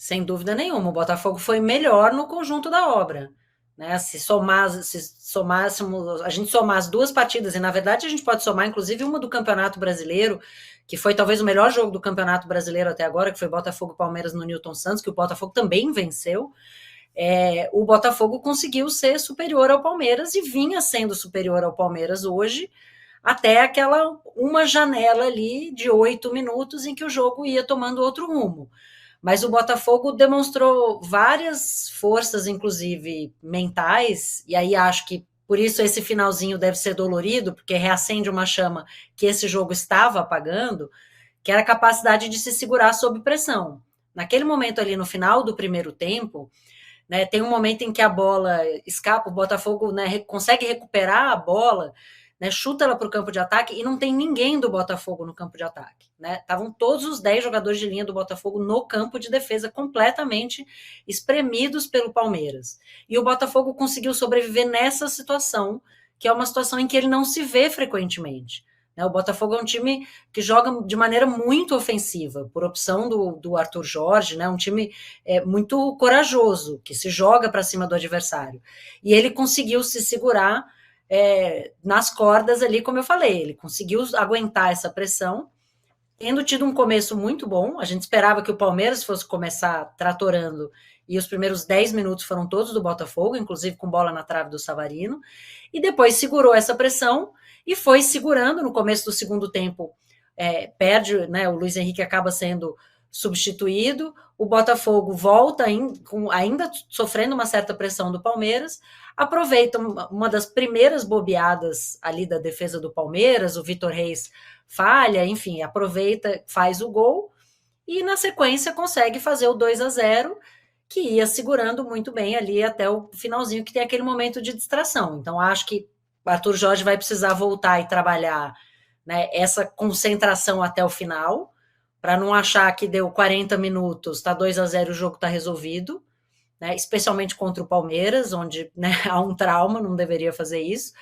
sem dúvida nenhuma. O Botafogo foi melhor no conjunto da obra. Né? Se somássemos, a gente somar as duas partidas, e na verdade a gente pode somar inclusive uma do Campeonato Brasileiro, que foi talvez o melhor jogo do Campeonato Brasileiro até agora, que foi Botafogo e Palmeiras no Newton Santos, que o Botafogo também venceu. O Botafogo conseguiu ser superior ao Palmeiras e vinha sendo superior ao Palmeiras hoje, até aquela uma janela ali de 8 minutos em que o jogo ia tomando outro rumo. Mas o Botafogo demonstrou várias forças, inclusive mentais, e aí acho que por isso esse finalzinho deve ser dolorido, porque reacende uma chama que esse jogo estava apagando, que era a capacidade de se segurar sob pressão. Naquele momento ali no final do primeiro tempo, né, tem um momento em que a bola escapa, o Botafogo, né, consegue recuperar a bola, né, chuta ela para o campo de ataque e não tem ninguém do Botafogo no campo de ataque. Né? Estavam todos os 10 jogadores de linha do Botafogo no campo de defesa, completamente espremidos pelo Palmeiras. E o Botafogo conseguiu sobreviver nessa situação, que é uma situação em que ele não se vê frequentemente. O Botafogo é um time que joga de maneira muito ofensiva, por opção do Arthur Jorge, né? Um time muito corajoso, que se joga para cima do adversário. E ele conseguiu se segurar nas cordas ali, como eu falei, ele conseguiu aguentar essa pressão, tendo tido um começo muito bom. A gente esperava que o Palmeiras fosse começar tratorando, e os primeiros 10 minutos foram todos do Botafogo, inclusive com bola na trave do Savarino, e depois segurou essa pressão e foi segurando. No começo do segundo tempo, perde, né, o Luiz Henrique acaba sendo substituído, o Botafogo volta ainda sofrendo uma certa pressão do Palmeiras, aproveita uma das primeiras bobeadas ali da defesa do Palmeiras, o Vitor Reis falha, enfim, aproveita, faz o gol e na sequência consegue fazer o 2-0, que ia segurando muito bem ali até o finalzinho, que tem aquele momento de distração. Então acho que o Arthur Jorge vai precisar voltar e trabalhar, né, essa concentração até o final, para não achar que deu 40 minutos, está 2-0, o jogo está resolvido, né, especialmente contra o Palmeiras, onde, né, há um trauma, não deveria fazer isso,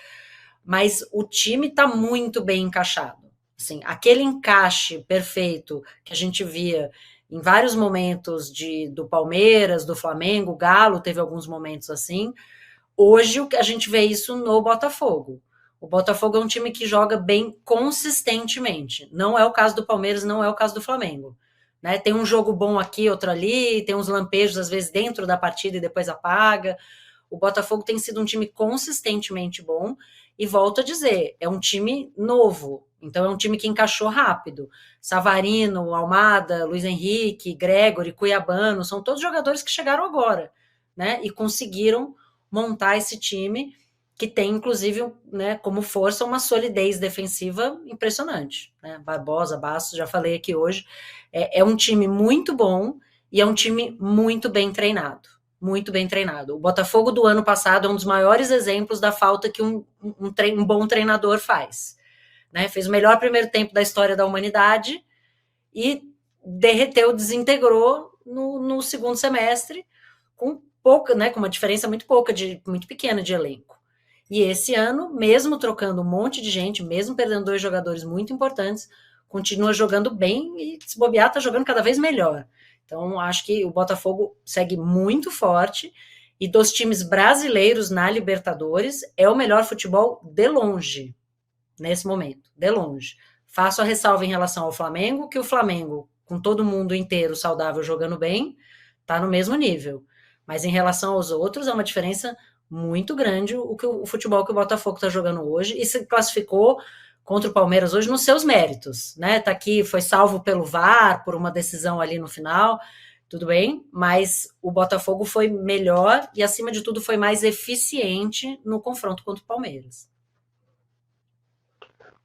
mas o time está muito bem encaixado. Assim, aquele encaixe perfeito que a gente via em vários momentos do Palmeiras, do Flamengo, o Galo teve alguns momentos assim. Hoje a gente vê isso no Botafogo. O Botafogo é um time que joga bem consistentemente. Não é o caso do Palmeiras, não é o caso do Flamengo. Né? Tem um jogo bom aqui, outro ali, tem uns lampejos, às vezes, dentro da partida e depois apaga. O Botafogo tem sido um time consistentemente bom e volto a dizer, é um time novo, então é um time que encaixou rápido. Savarino, Almada, Luiz Henrique, Gregory, Cuiabano, são todos jogadores que chegaram agora, né? E conseguiram montar esse time que tem, inclusive, né, como força, uma solidez defensiva impressionante. Né? Barbosa, Bastos, já falei aqui hoje, é um time muito bom e é um time muito bem treinado. Muito bem treinado. O Botafogo do ano passado é um dos maiores exemplos da falta que um bom treinador faz. Né? Fez o melhor primeiro tempo da história da humanidade e derreteu, desintegrou no segundo semestre com pouca, né, com uma diferença muito pequena de elenco. E esse ano, mesmo trocando um monte de gente, mesmo perdendo 2 jogadores muito importantes, continua jogando bem e, se bobear, está jogando cada vez melhor. Então, acho que o Botafogo segue muito forte e dos times brasileiros na Libertadores é o melhor futebol de longe, nesse momento, de longe. Faço a ressalva em relação ao Flamengo, que o Flamengo, com todo mundo inteiro saudável jogando bem, está no mesmo nível. Mas em relação aos outros, é uma diferença muito grande o futebol que o Botafogo está jogando hoje e se classificou contra o Palmeiras hoje nos seus méritos, né? Tá aqui, foi salvo pelo VAR, por uma decisão ali no final, tudo bem, mas o Botafogo foi melhor e, acima de tudo, foi mais eficiente no confronto contra o Palmeiras.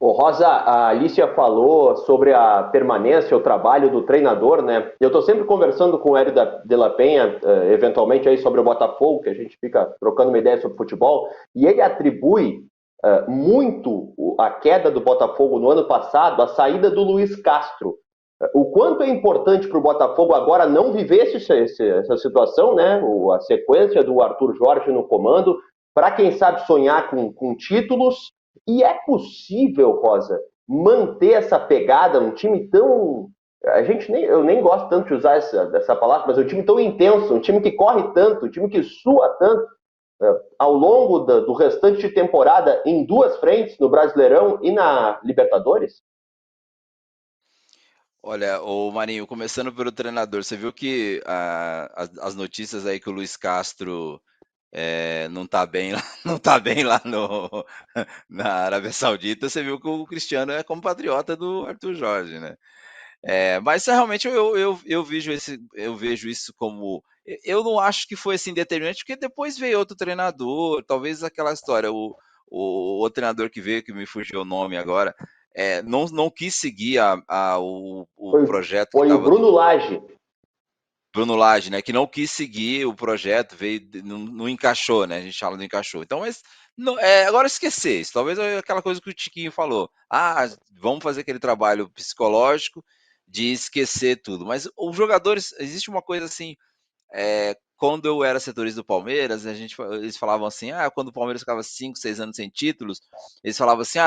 Ô Rosa, a Alicia falou sobre a permanência, o trabalho do treinador, né? Eu estou sempre conversando com o Hélio de la Penha, eventualmente aí sobre o Botafogo, que a gente fica trocando uma ideia sobre futebol, e ele atribui muito a queda do Botafogo no ano passado à saída do Luiz Castro. O quanto é importante para o Botafogo agora não viver essa situação, né? A sequência do Arthur Jorge no comando, para quem sabe sonhar com títulos. E é possível, Rosa, manter essa pegada, um time tão Eu nem gosto tanto de usar essa palavra, mas é um time tão intenso, um time que corre tanto, um time que sua tanto, ao longo do restante de temporada em duas frentes, no Brasileirão e na Libertadores? Olha, o Marinho, começando pelo treinador, você viu que as notícias aí que o Luiz Castro não tá bem lá, não tá bem lá na Arábia Saudita, você viu que o Cristiano é compatriota do Arthur Jorge, né? Mas realmente eu vejo isso como. Eu não acho que foi assim determinante, porque depois veio outro treinador, talvez aquela história, o treinador que veio, que me fugiu o nome agora, não quis seguir o projeto que Foi o estava Bruno Lage. Bruno Lage, né? Que não quis seguir o projeto, veio, não encaixou, né? A gente fala não encaixou. Então, mas agora esquecer isso. Talvez aquela coisa que o Tiquinho falou. Vamos fazer aquele trabalho psicológico de esquecer tudo. Mas os jogadores, existe uma coisa assim. Quando eu era setorista do Palmeiras, eles falavam assim: quando o Palmeiras ficava 5, 6 anos sem títulos, eles falavam assim: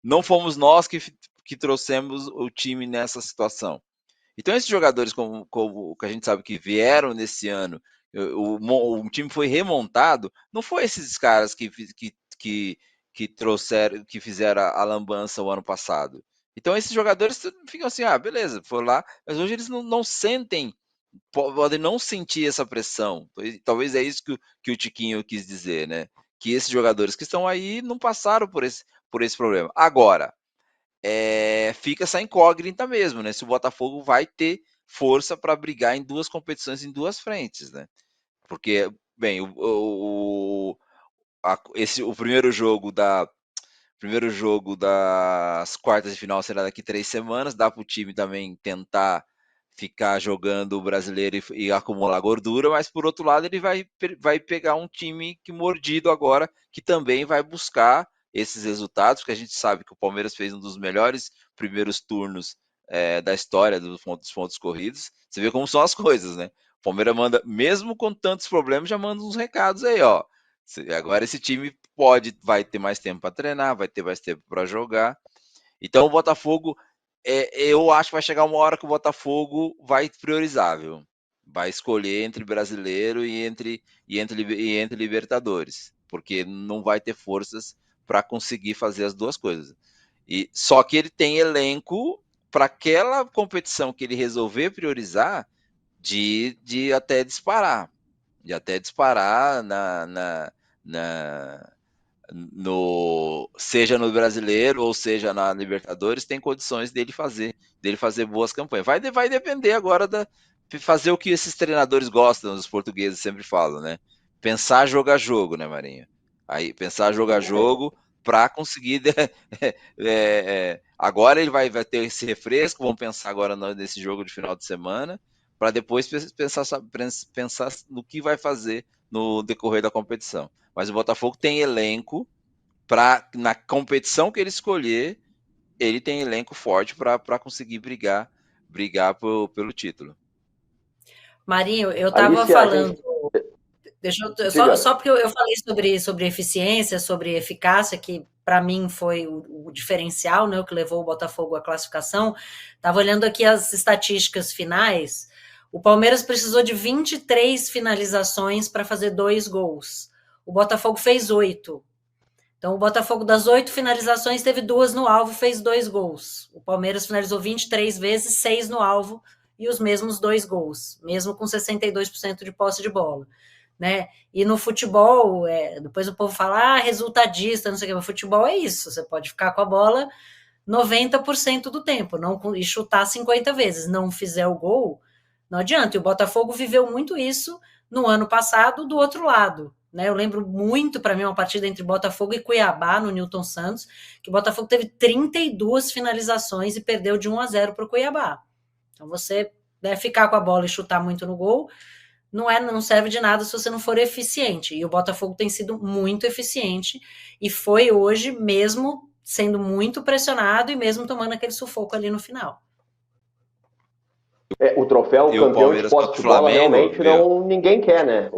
não fomos nós que trouxemos o time nessa situação. Então, esses jogadores, como que a gente sabe que vieram nesse ano, o time foi remontado, não foi esses caras que trouxeram, que fizeram a lambança o ano passado. Então, esses jogadores ficam assim, beleza, foram lá, mas hoje eles não sentem, podem não sentir essa pressão. Talvez é isso que o Tiquinho quis dizer, né? Que esses jogadores que estão aí não passaram por esse problema. Agora, fica essa incógnita mesmo, né? Se o Botafogo vai ter força para brigar em duas competições em duas frentes, né? Porque, bem, o primeiro jogo das quartas de final será daqui 3 semanas. Dá para o time também tentar ficar jogando o brasileiro e acumular gordura, mas por outro lado ele vai pegar um time que mordido agora, que também vai buscar esses resultados, porque a gente sabe que o Palmeiras fez um dos melhores primeiros turnos da história dos pontos corridos. Você vê como são as coisas, né? O Palmeiras manda, mesmo com tantos problemas, já manda uns recados aí, ó. Agora esse time vai ter mais tempo para treinar, vai ter mais tempo para jogar. Então o Botafogo, eu acho que vai chegar uma hora que o Botafogo vai priorizar, viu? Vai escolher entre brasileiro e entre Libertadores, porque não vai ter forças para conseguir fazer as duas coisas. E só que ele tem elenco para aquela competição que ele resolver priorizar de até disparar, na, seja no Brasileiro ou seja na Libertadores, tem condições dele fazer boas campanhas. Vai depender agora de fazer o que esses treinadores gostam, os portugueses sempre falam, né? Pensar jogar jogo, né, Marinho? Aí pensar jogar jogo para conseguir agora ele vai ter esse refresco. Vamos pensar agora nesse jogo de final de semana para depois pensar no que vai fazer no decorrer da competição. Mas o Botafogo tem elenco para, na competição que ele escolher, ele tem elenco forte para conseguir brigar pelo título. Marinho, eu estava Alicia, falando. Só porque eu falei sobre eficiência, sobre eficácia, que para mim foi o diferencial, né, o que levou o Botafogo à classificação. Estava olhando aqui as estatísticas finais. O Palmeiras precisou de 23 finalizações para fazer 2 gols. O Botafogo fez 8. Então, o Botafogo, das 8 finalizações, teve 2 no alvo e fez 2 gols. O Palmeiras finalizou 23 vezes, 6 no alvo e os mesmos 2 gols, mesmo com 62% de posse de bola. Né? E no futebol, depois o povo fala, resultadista, não sei o que, mas futebol é isso, você pode ficar com a bola 90% do tempo e chutar 50 vezes, não fizer o gol, não adianta. E o Botafogo viveu muito isso no ano passado do outro lado. Né? Eu lembro muito, para mim, uma partida entre Botafogo e Cuiabá, no Newton Santos, que o Botafogo teve 32 finalizações e perdeu de 1-0 para o Cuiabá. Então, você ficar com a bola e chutar muito no gol, não serve de nada se você não for eficiente. E o Botafogo tem sido muito eficiente e foi hoje mesmo sendo muito pressionado e mesmo tomando aquele sufoco ali no final. O troféu e campeão de posse de bola realmente ninguém quer, né?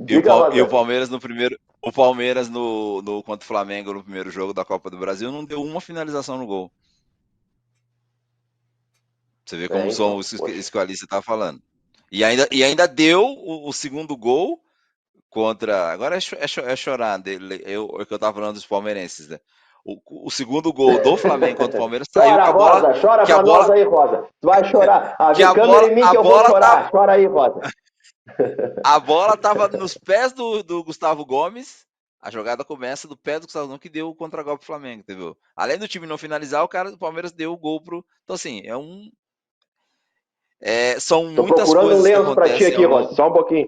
E o Palmeiras no primeiro. O Palmeiras contra o Flamengo no primeiro jogo da Copa do Brasil não deu uma finalização no gol. Você vê como são Então, os poxa. isso que o Alice está falando. E ainda deu o segundo gol contra. Agora é chorar dele. É que eu estava falando dos palmeirenses, né? O segundo gol do Flamengo contra o Palmeiras saiu Chora, Rosa, chora que a pra nós bola, aí, Rosa. Tu vai chorar. que Vê câmera em mim que eu vou chorar. Chora aí, Rosa. a bola tava nos pés do Gustavo Gomes. A jogada começa do pé do Gustavo Gomes, que deu o contra-golpe pro Flamengo, entendeu? Além do time não finalizar, o cara do Palmeiras deu o gol pro. Então, assim, são Tô muitas procurando um coisas que lenço pra ti acontecem aqui, ao Rosa. longo. Só um pouquinho.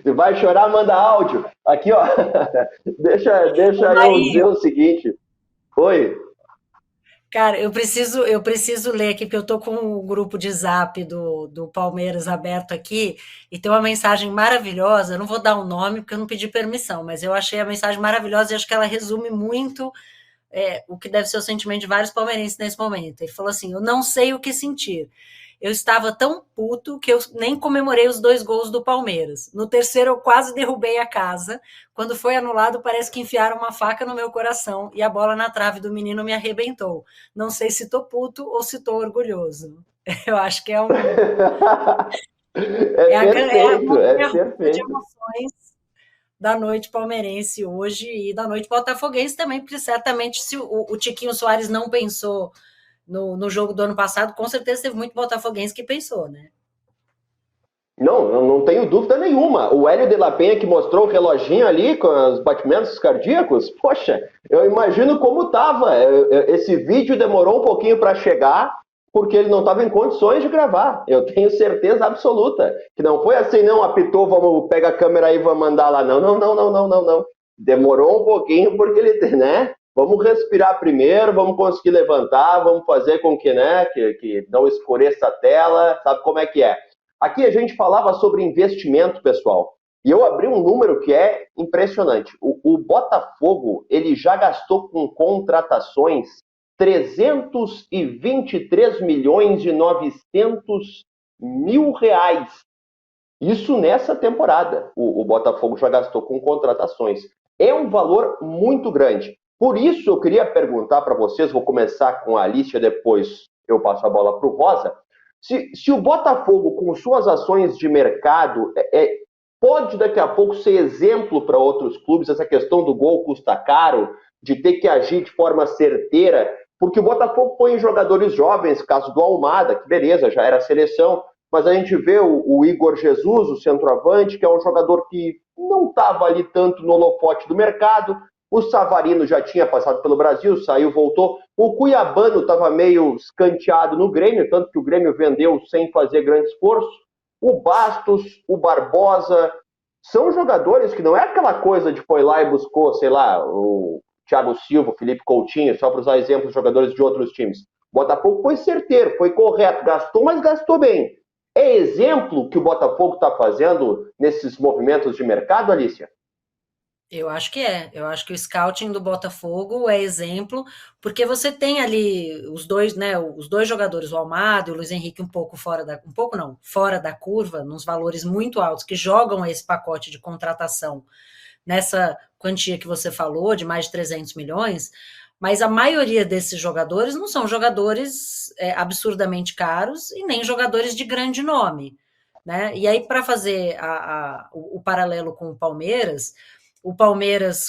Se vai chorar, manda áudio. Aqui, ó. Deixa eu dizer Aí, o seguinte. Oi. cara, eu preciso ler aqui, porque eu tô com o grupo de Zap do Palmeiras aberto aqui, e tem uma mensagem maravilhosa. Eu não vou dar o nome, porque eu não pedi permissão, mas eu achei a mensagem maravilhosa e acho que ela resume muito o que deve ser o sentimento de vários palmeirenses nesse momento. Ele falou assim: eu não sei o que sentir. Eu estava tão puto que eu nem comemorei os 2 gols do Palmeiras. No terceiro, eu quase derrubei a casa. Quando foi anulado, parece que enfiaram uma faca no meu coração e a bola na trave do menino me arrebentou. Não sei se tô puto ou se tô orgulhoso. Eu acho que É é a perfeito, é montanha russa de perfeito. emoções da noite palmeirense hoje e da noite botafoguense também, porque certamente se o Tiquinho Soares não pensou no jogo do ano passado, com certeza teve muito botafoguense que pensou, né? Não tenho dúvida nenhuma. O Hélio de la Penha que mostrou o reloginho ali com os batimentos cardíacos, poxa, eu imagino como estava. Esse vídeo demorou um pouquinho para chegar, porque ele não estava em condições de gravar. Eu tenho certeza absoluta que não foi assim, não, apitou, vamos pegar a câmera aí e vamos mandar lá. Não. Demorou um pouquinho porque ele, né? Vamos respirar primeiro, vamos conseguir levantar, vamos fazer com que, né, que não escureça a tela, sabe como é que é? Aqui a gente falava sobre investimento, pessoal, e eu abri um número que é impressionante. O Botafogo, ele já gastou com contratações 323 milhões e 900 mil reais. Isso nessa temporada. O Botafogo já gastou com contratações. É um valor muito grande. Por isso eu queria perguntar para vocês, vou começar com a Alicia, depois eu passo a bola para o Rosa. Se o Botafogo, com suas ações de mercado, pode daqui a pouco ser exemplo para outros clubes, essa questão do gol custa caro, de ter que agir de forma certeira, porque o Botafogo põe jogadores jovens, caso do Almada, que beleza, já era seleção, mas a gente vê o Igor Jesus, o centroavante, que é um jogador que não estava ali tanto no holofote do mercado. O Savarino já tinha passado pelo Brasil, saiu, voltou. O Cuiabano estava meio escanteado no Grêmio, tanto que o Grêmio vendeu sem fazer grande esforço. O Bastos, o Barbosa, são jogadores que não é aquela coisa de foi lá e buscou, sei lá, o Thiago Silva, o Felipe Coutinho, só para usar exemplos de jogadores de outros times. O Botafogo foi certeiro, foi correto, gastou, mas gastou bem. É exemplo que o Botafogo está fazendo nesses movimentos de mercado, Alicia? Eu acho que é. Eu acho que o scouting do Botafogo é exemplo, porque você tem ali os dois, né? Os dois jogadores, o Almada e o Luiz Henrique, um pouco não, fora da curva, nos valores muito altos, que jogam esse pacote de contratação nessa quantia que você falou, de mais de 300 milhões, mas a maioria desses jogadores não são jogadores absurdamente caros e nem jogadores de grande nome. Né? E aí, para fazer o paralelo com o Palmeiras,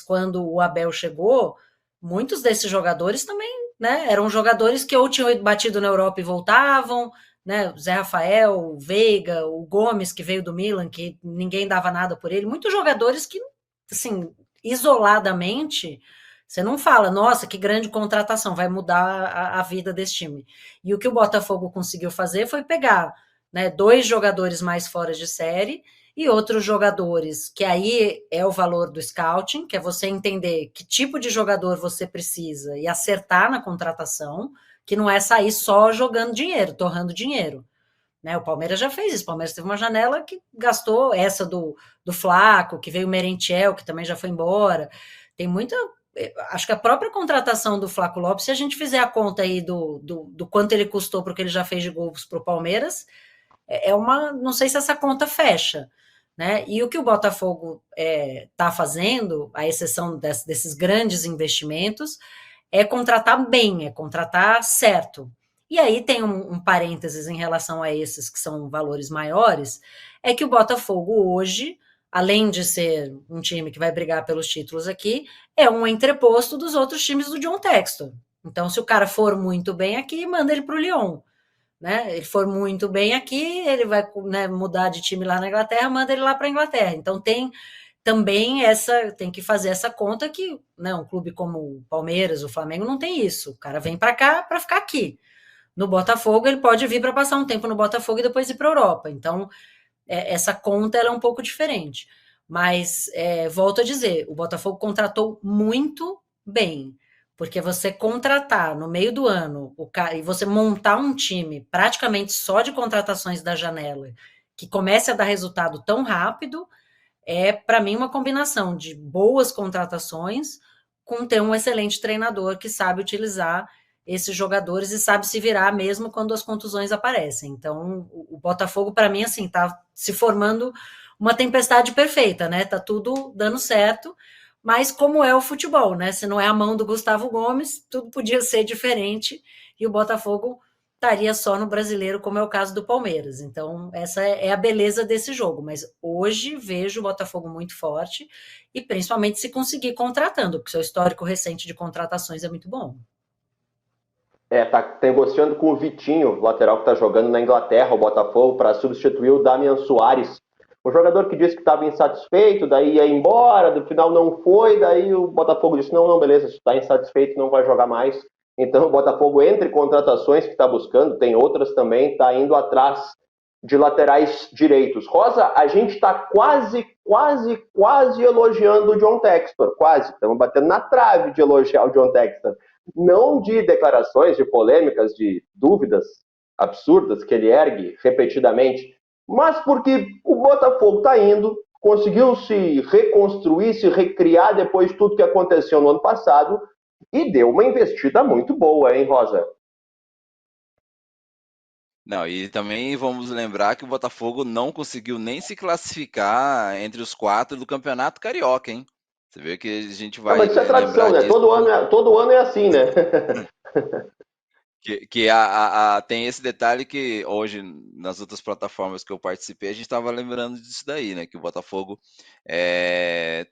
quando o Abel chegou, muitos desses jogadores também, né, eram jogadores que ou tinham batido na Europa e voltavam, né, o Zé Rafael, o Veiga, o Gomes, que veio do Milan, que ninguém dava nada por ele, muitos jogadores que, assim, isoladamente, você não fala, nossa, que grande contratação, vai mudar a vida desse time. E o que o Botafogo conseguiu fazer foi pegar, né, 2 jogadores mais fora de série e outros jogadores, que aí é o valor do scouting, que é você entender que tipo de jogador você precisa e acertar na contratação, que não é sair só jogando dinheiro, torrando dinheiro. Né? O Palmeiras já fez isso. O Palmeiras teve uma janela que gastou essa do Flaco, que veio o Merentiel, que também já foi embora. Tem muita. Acho que a própria contratação do Flaco Lopes, se a gente fizer a conta aí do quanto ele custou para o que ele já fez de gols para o Palmeiras, não sei se essa conta fecha. Né? E o que o Botafogo está fazendo, à exceção desses grandes investimentos, é contratar bem, é contratar certo. E aí tem um parênteses em relação a esses que são valores maiores, é que o Botafogo hoje, além de ser um time que vai brigar pelos títulos aqui, é um entreposto dos outros times do John Textor. Então, se o cara for muito bem aqui, manda ele para o Lyon. Né? Ele for muito bem aqui, ele vai, né, mudar de time lá na Inglaterra, manda ele lá para a Inglaterra. Então tem também tem que fazer essa conta que, né, um clube como o Palmeiras, o Flamengo não tem isso. O cara vem para cá para ficar aqui. No Botafogo ele pode vir para passar um tempo no Botafogo e depois ir para a Europa. Então essa conta ela é um pouco diferente. Mas volto a dizer, o Botafogo contratou muito bem. Porque você contratar no meio do ano e você montar um time praticamente só de contratações da janela que comece a dar resultado tão rápido, para mim, uma combinação de boas contratações com ter um excelente treinador que sabe utilizar esses jogadores e sabe se virar mesmo quando as contusões aparecem. Então, o Botafogo, para mim, assim, tá se formando uma tempestade perfeita, né? Tá tudo dando certo, mas como é o futebol, né? Se não é a mão do Gustavo Gomes, tudo podia ser diferente e o Botafogo estaria só no brasileiro, como é o caso do Palmeiras. Então, essa é a beleza desse jogo. Mas hoje vejo o Botafogo muito forte e principalmente se conseguir contratando, porque seu histórico recente de contratações é muito bom. Tá negociando com o Vitinho, lateral que está jogando na Inglaterra, o Botafogo, para substituir o Damian Soares. O jogador que disse que estava insatisfeito, daí ia embora, no final não foi, daí o Botafogo disse, não, beleza, se está insatisfeito não vai jogar mais. Então o Botafogo, entre contratações que está buscando, tem outras também, está indo atrás de laterais direitos. Rosa, a gente está quase elogiando o John Textor, quase. Estamos batendo na trave de elogiar o John Textor. Não de declarações, de polêmicas, de dúvidas absurdas que ele ergue repetidamente, mas porque o Botafogo está indo, conseguiu se reconstruir, se recriar depois de tudo que aconteceu no ano passado e deu uma investida muito boa, hein, Rosa? Não, e também vamos lembrar que o Botafogo não conseguiu nem se classificar entre os 4 do Campeonato Carioca, hein? Você vê que a gente Não, vai mas isso é tradição, lembrar né? disso. Todo ano é assim, né? Que tem esse detalhe que hoje, nas outras plataformas que eu participei, a gente estava lembrando disso daí, né? Que o Botafogo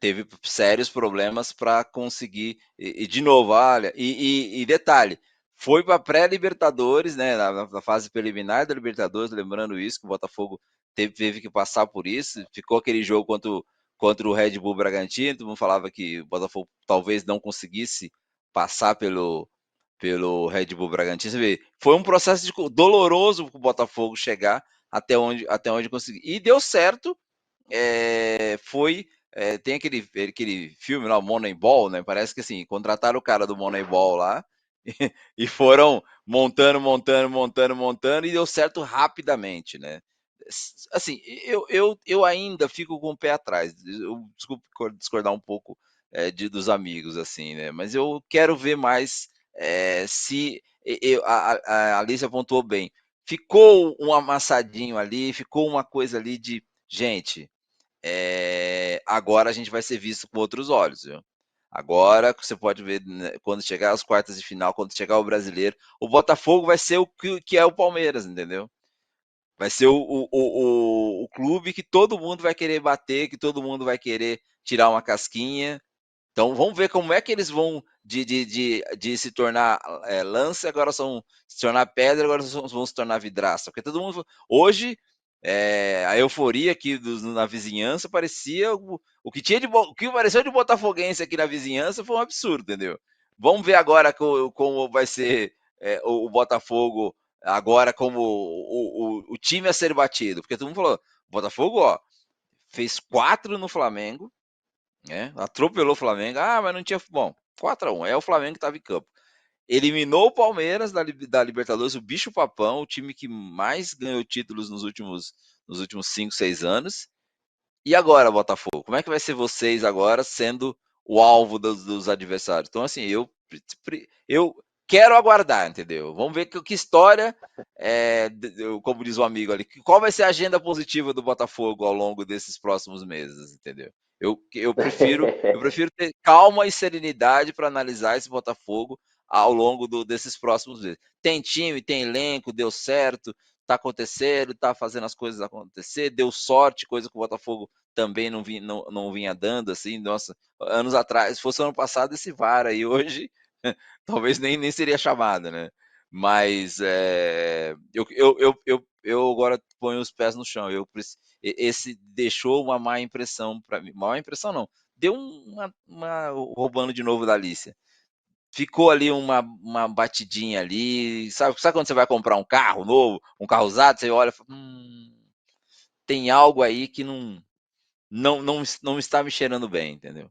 teve sérios problemas para conseguir. E de novo, olha, e detalhe, foi para pré-Libertadores, né? Na fase preliminar da Libertadores, lembrando isso, que o Botafogo teve que passar por isso. Ficou aquele jogo contra o Red Bull Bragantino, todo mundo falava que o Botafogo talvez não conseguisse passar pelo Red Bull Bragantino. Você vê, foi um processo doloroso para o Botafogo chegar até onde conseguiu. E deu certo. Tem aquele filme lá, o Moneyball, né? Parece que assim, contrataram o cara do Moneyball lá e foram montando e deu certo rapidamente, né? Assim, eu ainda fico com o pé atrás. Desculpe discordar um pouco dos amigos, assim, né? Mas eu quero ver mais se a Alice apontou bem. Ficou um amassadinho ali, ficou uma coisa ali de gente. Agora a gente vai ser visto com outros olhos, viu? Agora você pode ver, né, quando chegar as quartas de final, quando chegar o brasileiro, o Botafogo vai ser o que é o Palmeiras, entendeu? Vai ser o clube que todo mundo vai querer bater, que todo mundo vai querer tirar uma casquinha. Então vamos ver como é que eles vão de se tornar lance, agora se tornar pedra, agora vão se tornar vidraça. Porque todo mundo. Hoje, a euforia aqui na vizinhança parecia. O que apareceu de botafoguense aqui na vizinhança foi um absurdo, entendeu? Vamos ver agora como vai ser o Botafogo, agora como o time a ser batido. Porque todo mundo falou: Botafogo, ó, fez 4 no Flamengo. Atropelou o Flamengo. Mas não tinha. Bom, 4-1. É o Flamengo que estava em campo. Eliminou o Palmeiras da Libertadores, o bicho papão, o time que mais ganhou títulos nos últimos 5, 6 anos. E agora, Botafogo? Como é que vai ser vocês agora sendo o alvo dos adversários? Então, assim, eu quero aguardar, entendeu? Vamos ver que história, como diz o amigo ali, qual vai ser a agenda positiva do Botafogo ao longo desses próximos meses, entendeu? Eu prefiro ter calma e serenidade para analisar esse Botafogo ao longo desses próximos meses. Tem time, tem elenco, deu certo, tá acontecendo, tá fazendo as coisas acontecer, deu sorte, coisa que o Botafogo também não vinha dando, assim, nossa, anos atrás, se fosse ano passado esse VAR aí hoje, talvez nem seria chamado, né? Mas eu agora ponho os pés no chão. Esse deixou uma má impressão para mim. Má impressão não. Deu roubando de novo da Alicia. Ficou ali uma batidinha ali. Sabe quando você vai comprar um carro novo, um carro usado, você olha e fala, tem algo aí que não está me cheirando bem, entendeu?